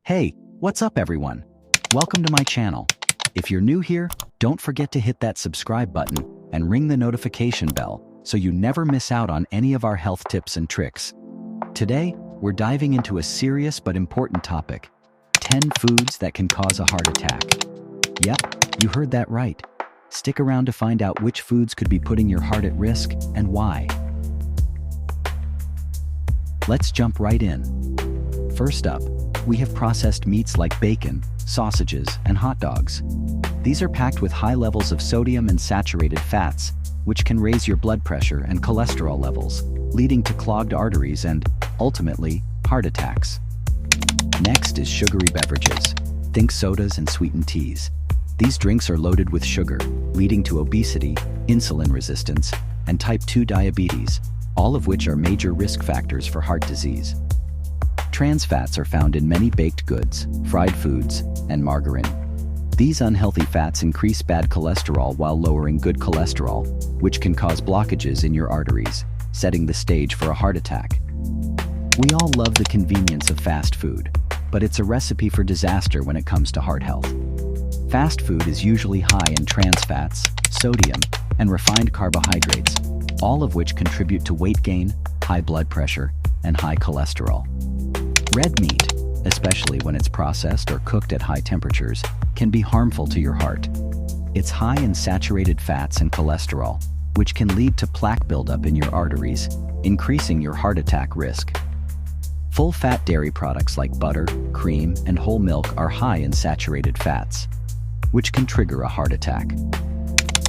Hey, what's up everyone? Welcome to my channel. If you're new here, don't forget to hit that subscribe button and ring the notification bell so you never miss out on any of our health tips and tricks. Today, we're diving into a serious but important topic: 10 foods that can cause a heart attack. Yep, you heard that right. Stick around to find out which foods could be putting your heart at risk and why. Let's jump right in. First up, we have processed meats like bacon, sausages, and hot dogs. These are packed with high levels of sodium and saturated fats, which can raise your blood pressure and cholesterol levels, leading to clogged arteries and, ultimately, heart attacks. Next is sugary beverages. Think sodas and sweetened teas. These drinks are loaded with sugar, leading to obesity, insulin resistance, and type 2 diabetes, all of which are major risk factors for heart disease. Trans fats are found in many baked goods, fried foods, and margarine. These unhealthy fats increase bad cholesterol while lowering good cholesterol, which can cause blockages in your arteries, setting the stage for a heart attack. We all love the convenience of fast food, but it's a recipe for disaster when it comes to heart health. Fast food is usually high in trans fats, sodium, and refined carbohydrates, all of which contribute to weight gain, high blood pressure, and high cholesterol. Red meat, especially when it's processed or cooked at high temperatures, can be harmful to your heart. It's high in saturated fats and cholesterol, which can lead to plaque buildup in your arteries, increasing your heart attack risk. Full-fat dairy products like butter, cream, and whole milk are high in saturated fats, which can trigger a heart attack.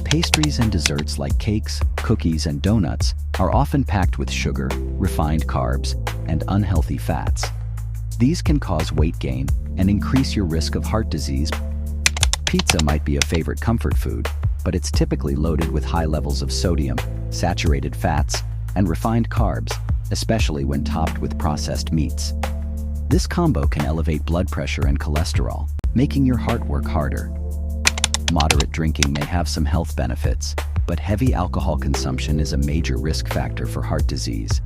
Pastries and desserts like cakes, cookies, and donuts are often packed with sugar, refined carbs, and unhealthy fats. These can cause weight gain and increase your risk of heart disease. Pizza might be a favorite comfort food, but it's typically loaded with high levels of sodium, saturated fats, and refined carbs, especially when topped with processed meats. This combo can elevate blood pressure and cholesterol, making your heart work harder. Moderate drinking may have some health benefits, but heavy alcohol consumption is a major risk factor for heart disease.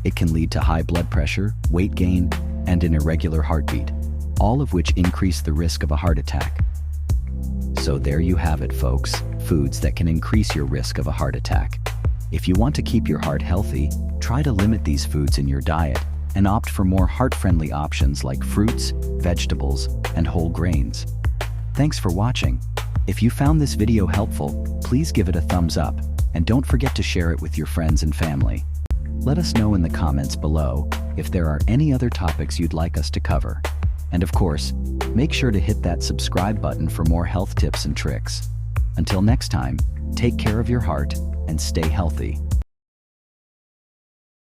It can lead to high blood pressure, weight gain, and an irregular heartbeat, all of which increase the risk of a heart attack. So there you have it, folks, foods that can increase your risk of a heart attack. If you want to keep your heart healthy, try to limit these foods in your diet and opt for more heart-friendly options like fruits, vegetables, and whole grains. Thanks for watching. If you found this video helpful, please give it a thumbs up, and don't forget to share it with your friends and family. Let us know in the comments below if there are any other topics you'd like us to cover. And of course, make sure to hit that subscribe button for more health tips and tricks. Until next time, take care of your heart and stay healthy.